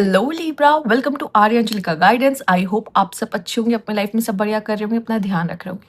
Hello Libra, welcome to Arya Anjalika guidance. I hope आप सब अच्छे होंगे, अपने लाइफ में सब बढ़िया कर रहे होंगे, अपना ध्यान रख रहे होंगे।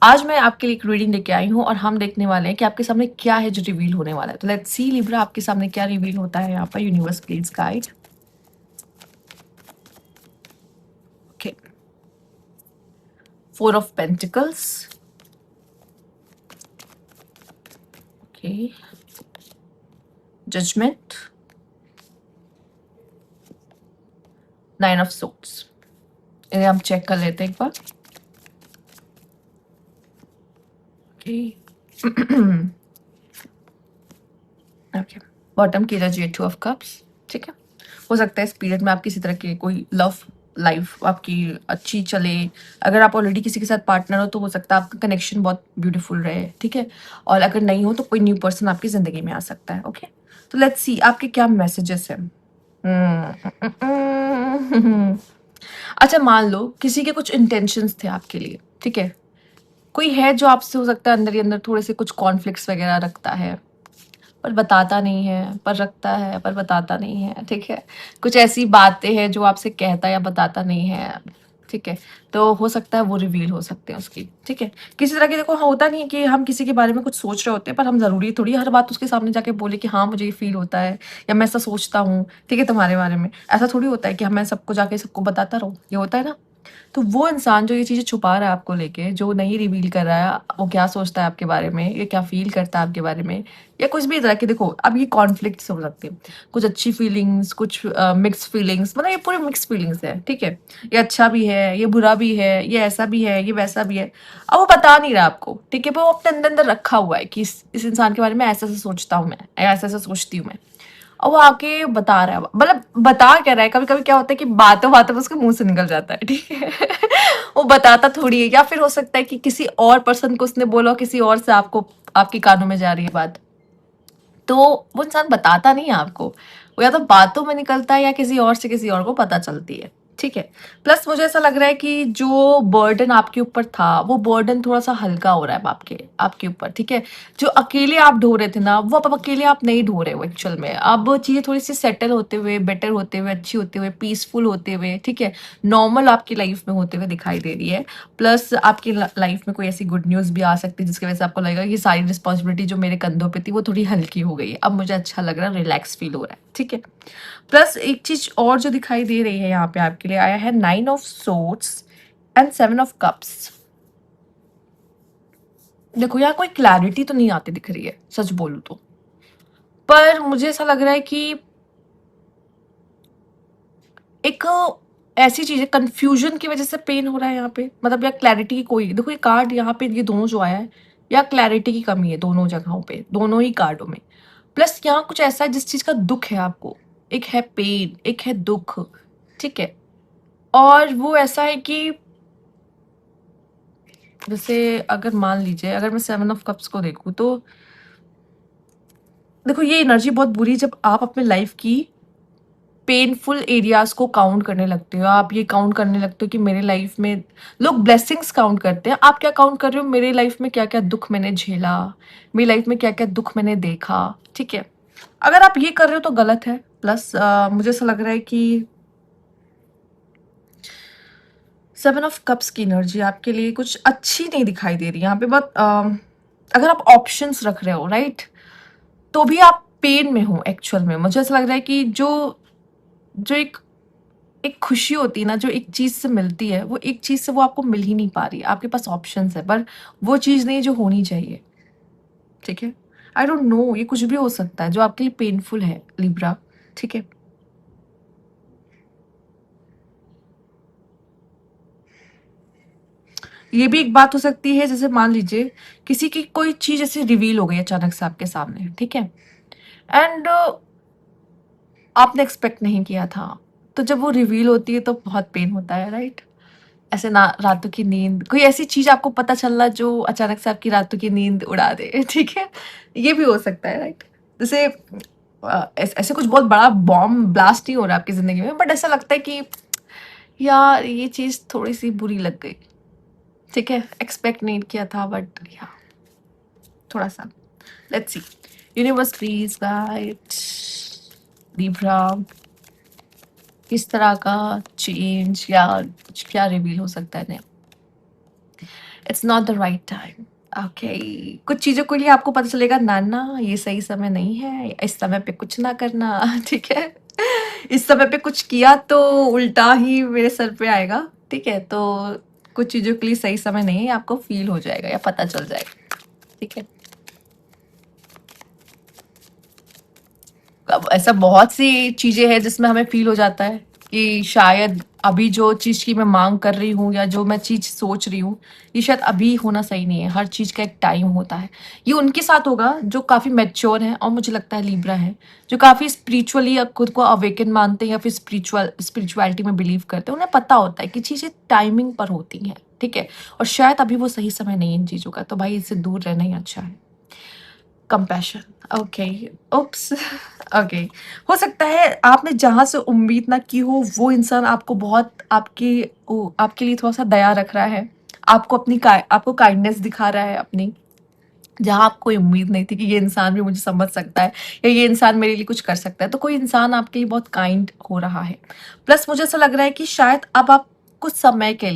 आज मैं आपके लिए एक रीडिंग लेके आई हूँ और हम देखने वाले हैं कि आपके सामने क्या है जो रिवील होने वाला है। तो लेट्स सी लिब्रा, आपके सामने क्या रिवील होता है यहाँ पर। Universe please guide. Okay, 4 of pentacles. Okay, judgement, 9 of swords. इन्हें हम चेक कर लेते हैं एक बार। ओके ओके, बॉटम की एनर्जी है 2 ऑफ कप्स। ठीक है, हो सकता है इस पीरियड में आप किसी तरह की कोई लव लाइफ आपकी अच्छी चले। अगर आप ऑलरेडी किसी के साथ पार्टनर हो तो हो सकता है आपका कनेक्शन बहुत ब्यूटीफुल रहे। ठीक है, और अगर नहीं हो तो कोई न्यू पर्सन आपकी जिंदगी में आ सकता है। ओके, तो लेट्स सी आपके क्या मैसेजेस हैं। अच्छा, मान लो किसी के कुछ इंटेंशंस थे आपके लिए। ठीक है, कोई है जो आपसे हो सकता है अंदर ही अंदर थोड़े से कुछ कॉन्फ्लिक्ट्स वगैरह रखता है, पर बताता नहीं है, पर रखता है पर बताता नहीं है। ठीक है, कुछ ऐसी बातें हैं जो आपसे कहता या बताता नहीं है। ठीक है, तो हो सकता है वो रिवील हो सकते हैं उसकी। ठीक है, किसी तरह की देखो, हाँ, होता नहीं है कि हम किसी के बारे में कुछ सोच रहे होते हैं पर हम जरूरी थोड़ी हर बात उसके सामने जाके बोले कि हाँ मुझे ये फील होता है या मैं ऐसा सोचता हूँ। ठीक है, तुम्हारे बारे में ऐसा थोड़ी होता है कि मैं सबको जाके सबको बताता रहूँ, ये होता है ना। तो वो इंसान जो ये चीज़ें छुपा रहा है आपको लेके, जो नहीं रिवील कर रहा है वो क्या सोचता है आपके बारे में, ये क्या फील करता है आपके बारे में, या कुछ भी तरह के, देखो अब ये कॉन्फ्लिक्ट्स हो सकते हैं। कुछ अच्छी फीलिंग्स, कुछ मिक्स फीलिंग्स, मतलब ये पूरे मिक्स फीलिंग्स है। ठीक है, ये अच्छा भी है, ये बुरा भी है, ये ऐसा भी है, ये वैसा भी है। अब वो बता नहीं रहा आपको। ठीक है, पर वो अपने अंदर अंदर रखा हुआ है कि इस इंसान के बारे में ऐसा ऐसा सोचता हूँ मैं, ऐसा ऐसा सोचती हूँ मैं। और वो आके बता रहा है, मतलब बता क्या रहा है। कभी कभी क्या होता है कि बातों बातों में उसके मुंह से निकल जाता है। ठीक है वो बताता थोड़ी है, या फिर हो सकता है कि किसी और पर्सन को उसने बोला, किसी और से आपको आपके कानों में जा रही है बात, तो वो इंसान बताता नहीं है आपको। वो या तो बातों में निकलता है या किसी और से किसी और को पता चलती है। ठीक है, प्लस मुझे ऐसा लग रहा है कि जो बर्डन आपके ऊपर था वो बर्डन थोड़ा सा हल्का हो रहा है आपके आपके ऊपर। ठीक है, जो अकेले आप ढो रहे थे ना, वो अब अकेले आप नहीं ढो रहे हो एक्चुअल में। अब चीज़ें थोड़ी सी सेटल होते हुए, बेटर होते हुए, अच्छी होते हुए, पीसफुल होते हुए, ठीक है, नॉर्मल आपकी लाइफ में होते हुए दिखाई दे रही है। प्लस आपकी लाइफ में कोई ऐसी गुड न्यूज़ भी आ सकती है जिसकी वजह से आपको लगेगा कि सारी रिस्पॉन्सिबिलिटी जो मेरे कंधों पे थी वो थोड़ी हल्की हो गई है। अब मुझे अच्छा लग रहा है, रिलैक्स फील हो रहा है। ठीक है, प्लस एक चीज और जो दिखाई दे रही है यहाँ पे आपके लिए आया है 9 of swords and 7 of cups. देखो यहाँ कोई क्लैरिटी तो नहीं आती दिख रही है सच बोलूं तो, पर मुझे ऐसा लग रहा है कि एक ऐसी चीज है, कंफ्यूजन की वजह से पेन हो रहा है यहाँ पे। मतलब या क्लैरिटी की कोई, देखो ये कार्ड यहाँ पे ये दोनों जो आया है, या क्लैरिटी की कमी है दोनों जगहों पे, दोनों ही कार्डों में। प्लस यहाँ कुछ ऐसा है जिस चीज का दुख है आपको। एक है पेन, एक है दुख। ठीक है, और वो ऐसा है कि जैसे अगर मान लीजिए, अगर मैं 7 ऑफ कप्स को देखूं तो देखो ये एनर्जी बहुत बुरी है जब आप अपने लाइफ की पेनफुल एरियाज को काउंट करने लगते हो। आप ये काउंट करने लगते हो कि मेरे लाइफ में लोग ब्लेसिंग्स काउंट करते हैं, आप क्या काउंट कर रहे हो, मेरे लाइफ में क्या क्या दुख मैंने झेला, मेरी लाइफ में क्या क्या दुख मैंने देखा। ठीक है, अगर आप ये कर रहे हो तो गलत है। प्लस मुझे ऐसा लग रहा है कि 7 ऑफ कप्स की एनर्जी आपके लिए कुछ अच्छी नहीं दिखाई दे रही यहाँ पे। बहुत अगर आप ऑप्शंस रख रहे हो राइट, तो भी आप पेन में हो एक्चुअल में। मुझे ऐसा लग रहा है कि जो जो एक एक खुशी होती है ना, जो एक चीज से मिलती है, वो एक चीज से वो आपको मिल ही नहीं पा रही है। आपके पास ऑप्शंस है पर वो चीज नहीं जो होनी चाहिए। ठीक है, आई डोंट नो, ये कुछ भी हो सकता है जो आपके लिए पेनफुल है लिब्रा। ठीक है, ये भी एक बात हो सकती है, जैसे मान लीजिए किसी की कोई चीज ऐसे रिवील हो गई अचानक से आपके सामने। ठीक है, एंड आपने एक्सपेक्ट नहीं किया था, तो जब वो रिवील होती है तो बहुत पेन होता है राइट। ऐसे ना, रातों की नींद, कोई ऐसी चीज आपको पता चलना जो अचानक से आपकी रातों की नींद उड़ा दे। ठीक है, ये भी हो सकता है राइट। जैसे ऐसे कुछ बहुत बड़ा बॉम्ब ब्लास्ट नहीं हो रहा आपकी जिंदगी में, बट ऐसा लगता है कि यार ये चीज थोड़ी सी बुरी लग गई। ठीक है, एक्सपेक्ट नहीं किया था बट या थोड़ा सा। Let's see, universe please guide Libra, किस तरह का चेंज या कुछ क्या रिवील हो सकता है नया? It's not the right time. Okay, कुछ चीज़ों के लिए आपको पता चलेगा ना ना ये सही समय नहीं है, इस समय पे कुछ ना करना। ठीक है, इस समय पे कुछ किया तो उल्टा ही मेरे सर पे आएगा। ठीक है, तो कुछ चीज़ों के लिए सही समय नहीं है, आपको फील हो जाएगा या पता चल जाएगा। ठीक है, अब ऐसा बहुत सी चीज़ें हैं जिसमें हमें फ़ील हो जाता है कि शायद अभी जो चीज़ की मैं माँग कर रही हूँ या जो मैं चीज़ सोच रही हूँ, ये शायद अभी होना सही नहीं है। हर चीज़ का एक टाइम होता है। ये उनके साथ होगा जो काफ़ी मैच्योर हैं और मुझे लगता है लिब्रा हैं, जो काफ़ी स्पिरिचुअली खुद को अवेकन मानते हैं या फिर स्पिरिचुअलिटी में बिलीव करते हैं। उन्हें पता होता है कि चीज़ें टाइमिंग पर होती हैं, ठीक है? और शायद अभी वो सही समय नहीं है इन चीज़ों का, तो भाई इससे दूर रहना ही अच्छा है। कंपैशन, ओके, उप्स। ओके, हो सकता है आपने जहाँ से उम्मीद ना की हो वो इंसान आपको बहुत आपके लिए थोड़ा-सा दया रख रहा है। आपको काइंडनेस दिखा रहा है अपनी, जहाँ आपको कोई उम्मीद नहीं थी कि ये इंसान भी मुझे समझ सकता है या ये इंसान मेरे लिए कुछ कर सकता है। तो कोई इंसान आपके लिए बहुत काइंड हो रहा है। प्लस मुझे ऐसा लग रहा है कि शायद अब आप कुछ समय के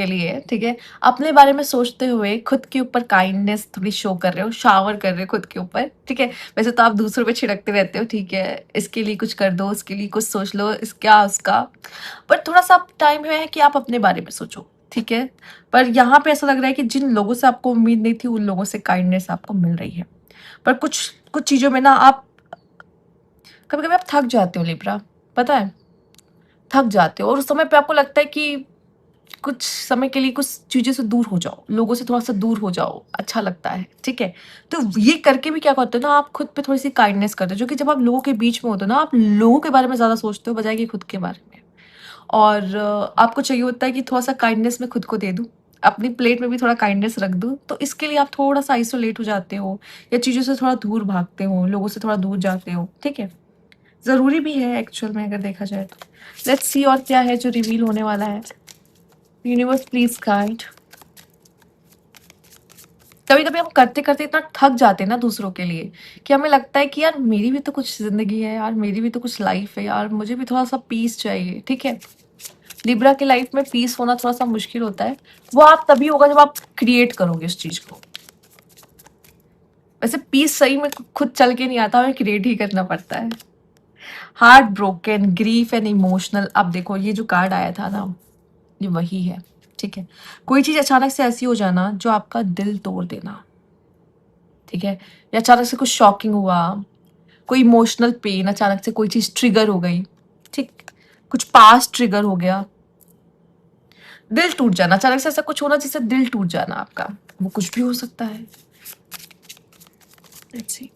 लिए, ठीक है, अपने बारे में सोचते हुए खुद के ऊपर काइंडनेस थोड़ी शो कर रहे हो, शावर कर रहे हो खुद के ऊपर, ठीक है। वैसे तो आप दूसरों पे छिड़कते रहते हो, ठीक है, इसके लिए कुछ कर दो, उसके लिए कुछ सोच लो, इसका उसका। पर थोड़ा-सा अब टाइम है कि आप अपने बारे में सोचो, ठीक है? पर यहाँ पे ऐसा लग रहा है कि जिन लोगों से आपको उम्मीद नहीं थी, उन लोगों से काइंडनेस आपको मिल रही है। पर कुछ कुछ चीज़ों में ना आप कभी-कभी आप थक जाते हो लिब्रा, पता है? थक जाते हो और उस समय पे आपको लगता है कि कुछ समय के लिए कुछ चीज़ों से दूर हो जाओ, लोगों से थोड़ा-सा दूर हो जाओ, अच्छा लगता है, ठीक है? तो ये करके भी क्या करते हो ना, आप खुद पे थोड़ी-सी काइंडनेस करते हो, जो कि जब आप लोगों के बीच में होते हो ना, आप लोगों के बारे में ज़्यादा सोचते हो बजाए कि खुद के बारे में। और आपको चाहिए होता है कि थोड़ा-सा काइंडनेस मैं खुद को दे दूँ, अपनी प्लेट में भी थोड़ा काइंडनेस रख दूँ, तो इसके लिए आप थोड़ा-सा आइसोलेट हो जाते हो या चीज़ों से थोड़ा दूर भागते हो, लोगों से थोड़ा दूर जाते हो, ठीक है? ज़रूरी भी है एक्चुअल में अगर देखा जाए तो। लेट्स सी और क्या है जो रिवील होने वाला है। Universe please guide. कभी-कभी हम करते-करते इतना थक जाते हैं ना दूसरों के लिए, कि हमें लगता है कि यार मेरी भी तो कुछ ज़िंदगी है यार, मेरी भी तो कुछ लाइफ़ है यार, मुझे भी थोड़ा-सा पीस चाहिए, ठीक है? लिब्रा की लाइफ में पीस होना थोड़ा-सा मुश्किल होता है। वो आप तभी होगा जब आप क्रिएट करोगे उस चीज़ को। वैसे पीस सही में खुद चल के नहीं आता, हमें क्रिएट ही करना पड़ता है। Heart broken, grief and emotional. अब देखो ये जो कार्ड आया था ना, ये वही है, ठीक है? कोई चीज़ अचानक से ऐसी हो जाना जो आपका दिल तोड़ देना, ठीक है? या अचानक से कुछ शॉकिंग हुआ, कोई इमोशनल पेन, अचानक से कोई चीज़ ट्रिगर हो गई, ठीक? कुछ पास्ट ट्रिगर हो गया, दिल टूट जाना, अचानक से ऐसा कुछ होना जिससे दिल टूट जाना आपका, वो कुछ भी हो सकता है। Let's see.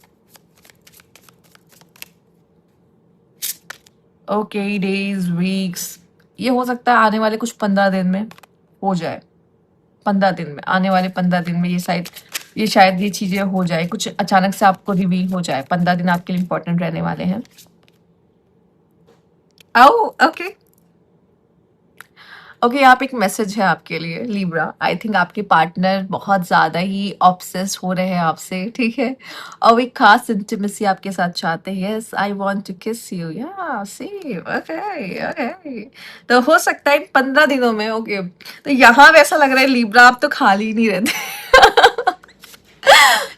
Okay, days, weeks, ये हो सकता है आने वाले कुछ 15 दिन में हो जाए। 15 दिन में, आने वाले 15 दिन में ये शायद ये चीज़ें हो जाए, कुछ अचानक से आपको रिवील हो जाए। 15 दिन आपके लिए इम्पोर्टेंट रहने वाले हैं। ओह! ओके। ओके, यहाँ पे एक मैसेज है आपके लिए लिब्रा। आई थिंक आपके पार्टनर बहुत ज़्यादा ही ऑब्सेस्ड हो रहे हैं आपसे, ठीक है? और वो एक खास इंटीमेसी आपके साथ चाहते हैं। Yes, I want to kiss you, या सेम, ओके, ओके। तो हो सकता है इन 15 दिनों में, ओके। तो यहाँ पे ऐसा लग रहा है लिब्रा आप तो खाली ही नहीं रहते।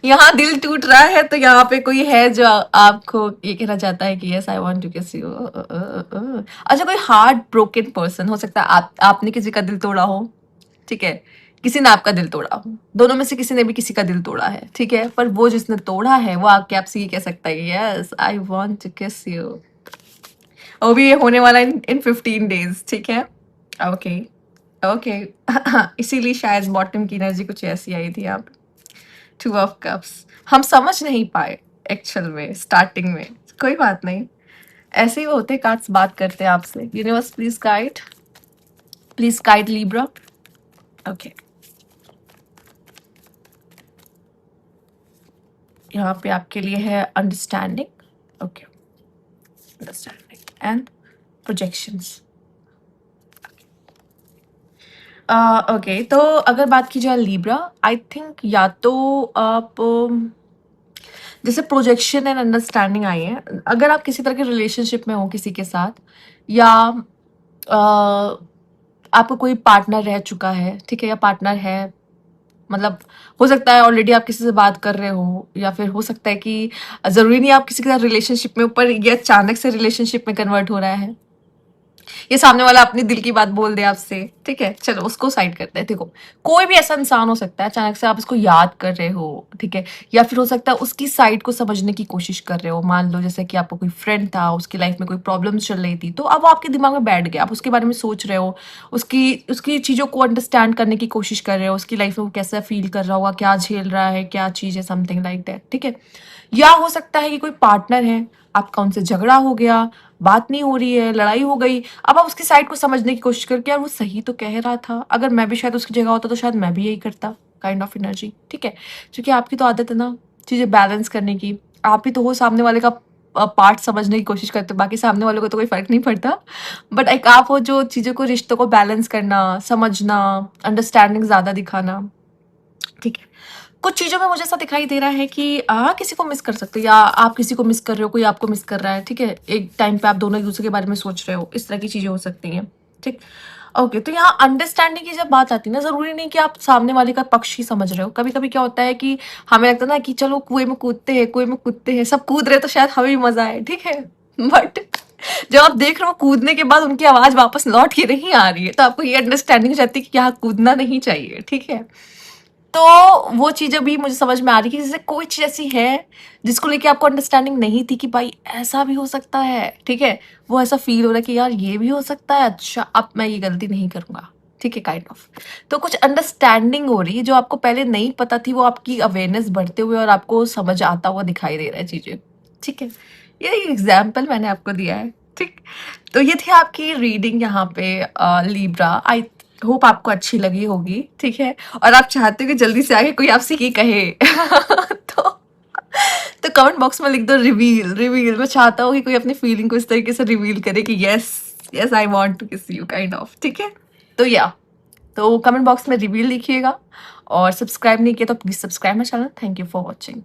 यहाँ दिल टूट रहा है तो यहाँ पे कोई है जो आपको ये कहना चाहता है कि yes I want to kiss you. अच्छा, कोई हार्ट ब्रोकन पर्सन हो सकता है, आपने किसी का दिल तोड़ा हो, ठीक है, किसी ने आपका दिल तोड़ा हो, दोनों में से किसी ने भी किसी का दिल तोड़ा है, ठीक है, पर वो जिसने तोड़ा है वो आके आपसे ये कह सकता है yes I want to kiss you. और भी ये होने वाला इन 15 डेज, ठीक है? Okay, okay. इसीलिए शायद बॉटम की एनर्जी कुछ ऐसी आई थी यहाँ पे। टू ऑफ कप्स, हम समझ नहीं पाए एक्चुअल में स्टार्टिंग में, कोई बात नहीं, ऐसे ही होते कार्ड्स बात करते हैं आपसे। Universe please guide Libra. Okay, यहाँ पे आपके लिए है understanding, okay, understanding and projections. Okay, तो अगर बात की जाए लिब्रा, आई थिंक या तो आप जैसे प्रोजेक्शन एंड अंडरस्टैंडिंग आई है। अगर आप किसी तरह के रिलेशनशिप में हो किसी के साथ, या आपका कोई पार्टनर रह चुका है, ठीक है, या पार्टनर है, मतलब हो सकता है ऑलरेडी आप किसी से बात कर रहे हो, या फिर हो सकता है कि जरूरी नहीं आप किसी के साथ रिलेशनशिप में, ऊपर ये अचानक से रिलेशनशिप में कन्वर्ट हो रहा है, ये सामने वाला अपनी दिल की बात बोल दे आपसे, ठीक है, चलो उसको साइड करते हैं। देखो, कोई भी ऐसा इंसान हो सकता है, अचानक से आप इसको याद कर रहे हो, ठीक है, या फिर हो सकता है उसकी साइड को समझने की कोशिश कर रहे हो। मान लो जैसे कि आपको कोई फ्रेंड था, उसकी लाइफ में कोई प्रॉब्लम्स चल रही थी, तो अब वो आपके दिमाग में बैठ गया, आप उसके बारे में सोच रहे हो, उसकी उसकी चीज़ों को अंडरस्टैंड करने की कोशिश कर रहे हो, उसकी लाइफ में वो कैसा फील कर रहा होगा, क्या झेल रहा है, क्या चीज़ है, समथिंग लाइक दैट, ठीक है। या हो सकता है कि कोई पार्टनर है, आपका उनसे झगड़ा हो गया, बात नहीं हो रही है, लड़ाई हो गई, अब आप उसकी साइड को समझने की कोशिश करके, यार वो सही तो कह रहा था, अगर मैं भी शायद उसकी जगह होता तो शायद मैं भी यही करता, काइंड ऑफ एनर्जी, ठीक है। क्योंकि आपकी तो आदत है ना चीजें बैलेंस करने की, आप ही तो हो सामने वाले का पार्ट समझने की कोशिश करते हो, बाकी सामने वाले को तो कोई फर्क नहीं पड़ता, बट एक आप हो जो चीजों को, रिश्तों को बैलेंस करना, समझना, अंडरस्टैंडिंग ज्यादा दिखाना, ठीक है। कुछ चीज़ों में मुझे ऐसा दिखाई दे रहा है कि किसी को मिस कर सकते हो, या आप किसी को मिस कर रहे हो, कोई आपको मिस कर रहा है, ठीक है। एक टाइम पे आप दोनों एक दूसरे के बारे में सोच रहे हो, इस तरह की चीज़ें हो सकती हैं, ठीक। ओके, तो यहाँ अंडरस्टैंडिंग की जब बात आती है ना, ज़रूरी नहीं कि आप सामने वाले का पक्ष ही समझ रहे हो। कभी कभी क्या होता है कि हमें लगता है ना कि चलो कुएं में कूदते हैं, कुएं में कूदते हैं, सब कूद रहे हैं तो शायद हमें भी मजा आए, ठीक है। बट जब आप देख रहे हो कूदने के बाद उनकी आवाज़ वापस लौट के नहीं आ रही है, तो आपको ये अंडरस्टैंडिंग चाहती है कि यहाँ कूदना नहीं चाहिए, ठीक है। तो वो चीज़ें भी मुझे समझ में आ रही है कि जैसे कोई चीज़ ऐसी है जिसको लेके आपको अंडरस्टैंडिंग नहीं थी कि भाई ऐसा भी हो सकता है, ठीक है। वो ऐसा फील हो रहा है कि यार ये भी हो सकता है, अच्छा अब मैं ये गलती नहीं करूंगा, ठीक है, काइंड ऑफ। तो कुछ अंडरस्टैंडिंग हो रही है जो आपको पहले नहीं पता थी, वो आपकी अवेयरनेस बढ़ते हुए और आपको समझ आता हुआ दिखाई दे रहा है चीज़ें, ठीक है। ये एग्जाम्पल मैंने आपको दिया है, ठीक। तो ये थी आपकी रीडिंग यहाँ पे लिब्रा। आई होप आपको अच्छी लगी होगी, ठीक है। और आप चाहते हो कि जल्दी से आगे कोई आपसे ये कहे तो कमेंट बॉक्स में लिख दो रिवील रिवील। मैं चाहता हूँ कि कोई अपनी फीलिंग को इस तरीके से रिवील करे कि yes yes I want to kiss you, kind of, ठीक है। तो या तो कमेंट बॉक्स में रिवील लिखिएगा, और सब्सक्राइब नहीं किया तो please subscribe my channel. Thank you for watching.